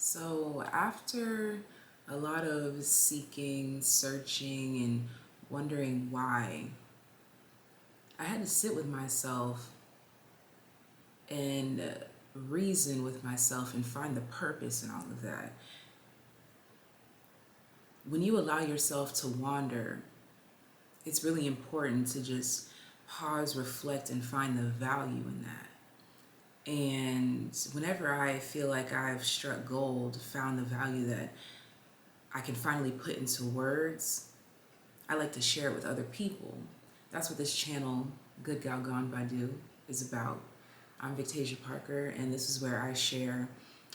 So after a lot of seeking, searching, and wondering why, I had to sit with myself and reason with myself and find the purpose in all of that. When you allow yourself to wander, it's really important to just pause, reflect, and find the value in that. And whenever I feel like I've struck gold, found the value that I can finally put into words, I like to share it with other people. That's what this channel, Goodgalgonebadu, is about. I'm Victasia Parker, and this is where I share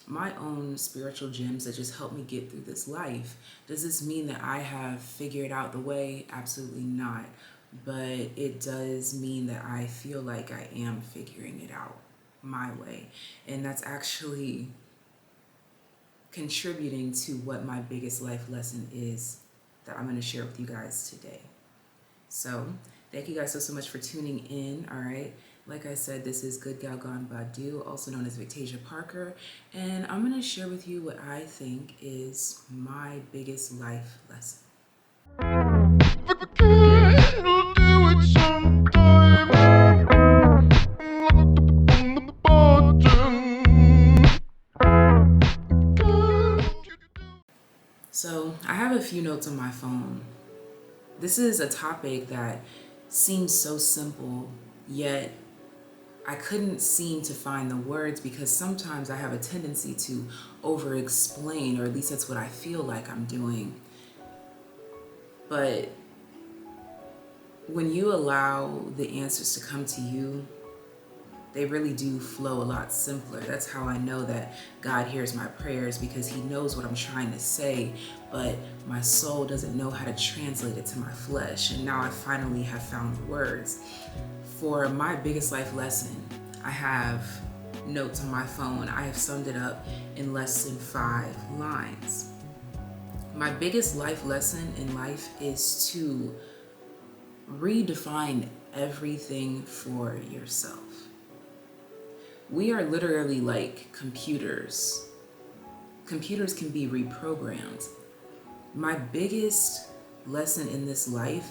my own spiritual gems that just help me get through this life. Does this mean that I have figured out the way? Absolutely not. But it does mean that I feel like I am figuring it out my way. And that's actually contributing to what my biggest life lesson is that I'm going to share with you guys today. So thank you guys so much for tuning in. All right, like I said, this is Goodgalgonebadu, also known as Victasia Parker, and I'm going to share with you what I think is my biggest life lesson. So I have a few notes on my phone. This is a topic that seems so simple, yet I couldn't seem to find the words because sometimes I have a tendency to over-explain, or at least that's what I feel like I'm doing. But when you allow the answers to come to you, they really do flow a lot simpler. That's how I know that God hears my prayers, because he knows what I'm trying to say, but my soul doesn't know how to translate it to my flesh. And now I finally have found the words. For my biggest life lesson, I have notes on my phone. I have summed it up in less than 5 lines. My biggest life lesson in life is to redefine everything for yourself. We are literally like computers. Computers can be reprogrammed. My biggest lesson in this life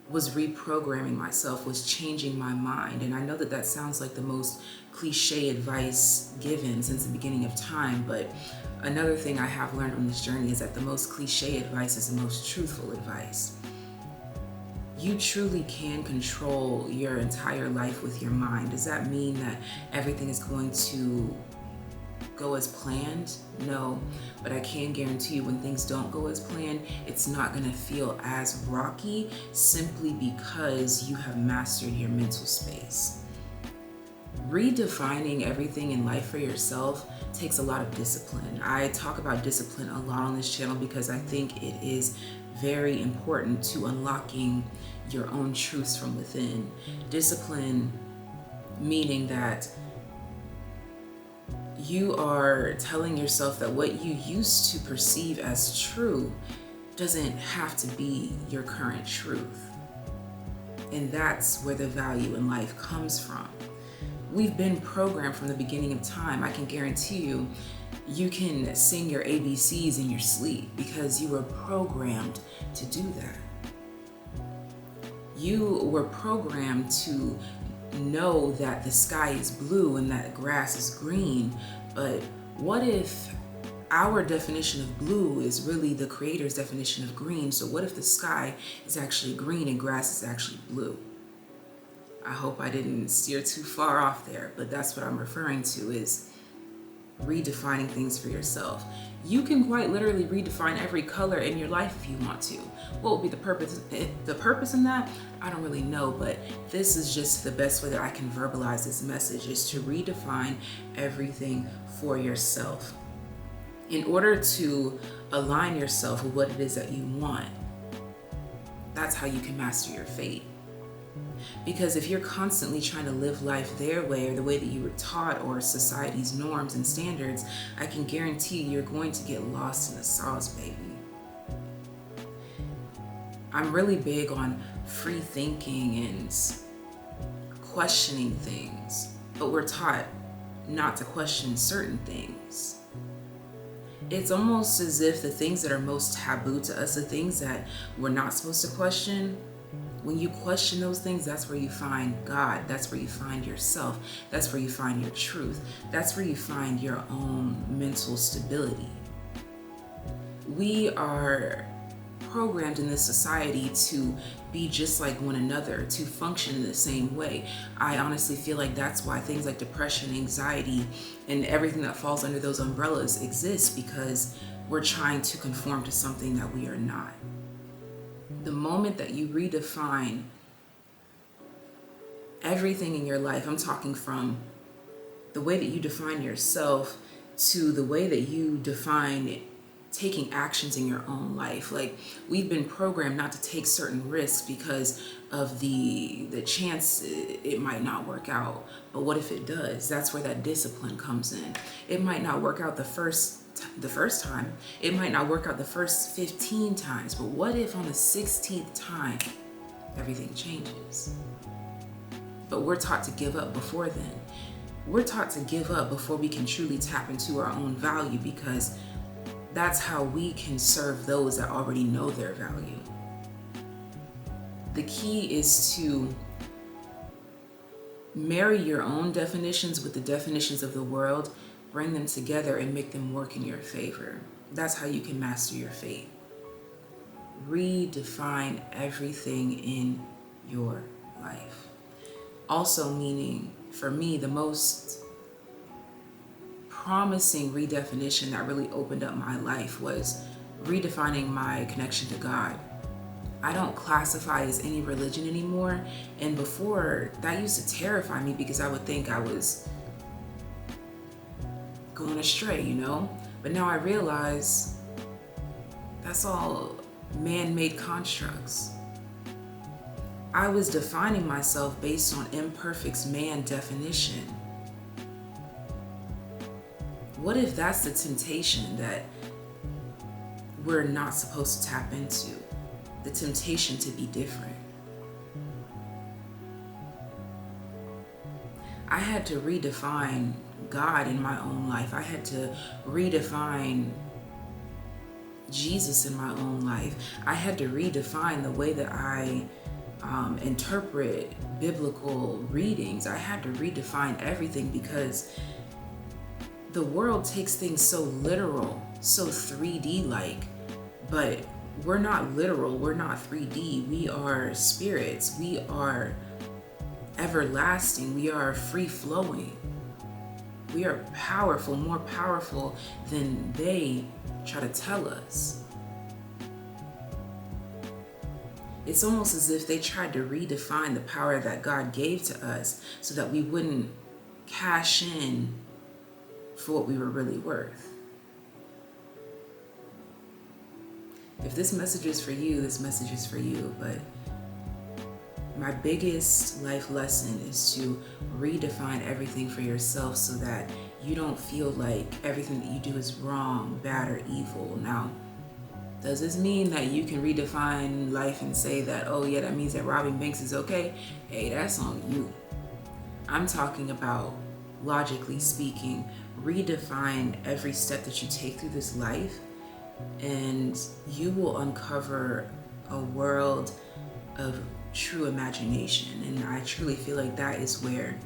was reprogramming myself, was changing my mind. And I know that that sounds like the most cliche advice given since the beginning of time, but another thing I have learned on this journey is that the most cliche advice is the most truthful advice. You truly can control your entire life with your mind. Does that mean that everything is going to go as planned? No, but I can guarantee you when things don't go as planned, it's not going to feel as rocky, simply because you have mastered your mental space. Redefining everything in life for yourself takes a lot of discipline. I talk about discipline a lot on this channel because I think it is very important to unlocking your own truths from within. Discipline meaning that you are telling yourself that what you used to perceive as true doesn't have to be your current truth. And that's where the value in life comes from. We've been programmed from the beginning of time. I can guarantee you, you can sing your ABCs in your sleep because you were programmed to do that. You were programmed to know that the sky is blue and that grass is green, but what if our definition of blue is really the creator's definition of green? So what if the sky is actually green and grass is actually blue? I hope I didn't steer too far off there, but that's what I'm referring to, is redefining things for yourself. You can quite literally redefine every color in your life if you want to. What will be the purpose? The purpose in that, I don't really know, but this is just the best way that I can verbalize this message, is to redefine everything for yourself. In order to align yourself with what it is that you want, that's how you can master your fate. Because if you're constantly trying to live life their way, or the way that you were taught, or society's norms and standards, I can guarantee you're going to get lost in the sauce, baby. I'm really big on free thinking and questioning things, but we're taught not to question certain things. It's almost as if the things that are most taboo to us, the things that we're not supposed to question, when you question those things, that's where you find God. That's where you find yourself. That's where you find your truth. That's where you find your own mental stability. We are programmed in this society to be just like one another, to function in the same way. I honestly feel like that's why things like depression, anxiety, and everything that falls under those umbrellas exists, because we're trying to conform to something that we are not. The moment that you redefine everything in your life, I'm talking from the way that you define yourself to the way that you define taking actions in your own life. Like, we've been programmed not to take certain risks because of the chance it might not work out. But what if it does? That's where that discipline comes in. It might not work out the first time. It might not work out the first 15 times. But what if on the 16th time, everything changes? But we're taught to give up before then. We're taught to give up before we can truly tap into our own value, because that's how we can serve those that already know their value. The key is to marry your own definitions with the definitions of the world, bring them together and make them work in your favor. That's how you can master your fate. Redefine everything in your life. Also meaning, for me, the most promising redefinition that really opened up my life was redefining my connection to God. I don't classify as any religion anymore, and before that used to terrify me because I would think I was going astray, but now I realize that's all man-made constructs. I was defining myself based on imperfect man definition. What if that's the temptation that we're not supposed to tap into? The temptation to be different. I had to redefine God in my own life. I had to redefine Jesus in my own life. I had to redefine the way that I interpret biblical readings. I had to redefine everything, because the world takes things so literal, so 3D like, but we're not literal, we're not 3D. We are spirits, we are everlasting, we are free flowing. We are powerful, more powerful than they try to tell us. It's almost as if they tried to redefine the power that God gave to us so that we wouldn't cash in for what we were really worth. If this message is for you, this message is for you. But my biggest life lesson is to redefine everything for yourself so that you don't feel like everything that you do is wrong, bad, or evil. Now, does this mean that you can redefine life and say that, oh yeah, that means that robbing banks is okay? Hey, that's on you. I'm talking about, logically speaking, redefine every step that you take through this life, and you will uncover a world of true imagination. And I truly feel like that is where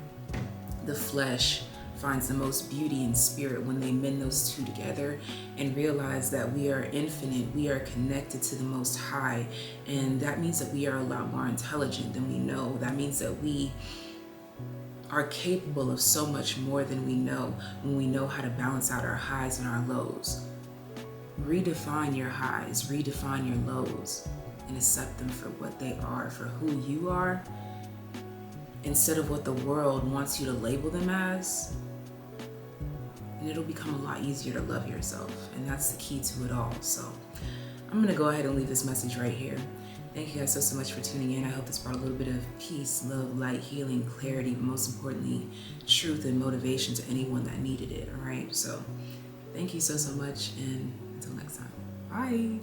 the flesh finds the most beauty in spirit, when they mend those two together and realize that we are infinite, we are connected to the Most High, and that means that we are a lot more intelligent than we know. That means that we are capable of so much more than we know, when we know how to balance out our highs and our lows. Redefine your highs, redefine your lows, and accept them for what they are, for who you are, instead of what the world wants you to label them as. And it'll become a lot easier to love yourself, and that's the key to it all. So I'm gonna go ahead and leave this message right here. Thank you guys so much for tuning in. I hope this brought a little bit of peace, love, light, healing, clarity, but most importantly, truth and motivation to anyone that needed it. All right, so thank you so much, and until next time, bye.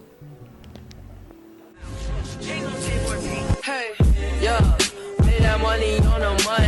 Hey, yeah, pay that money on the money.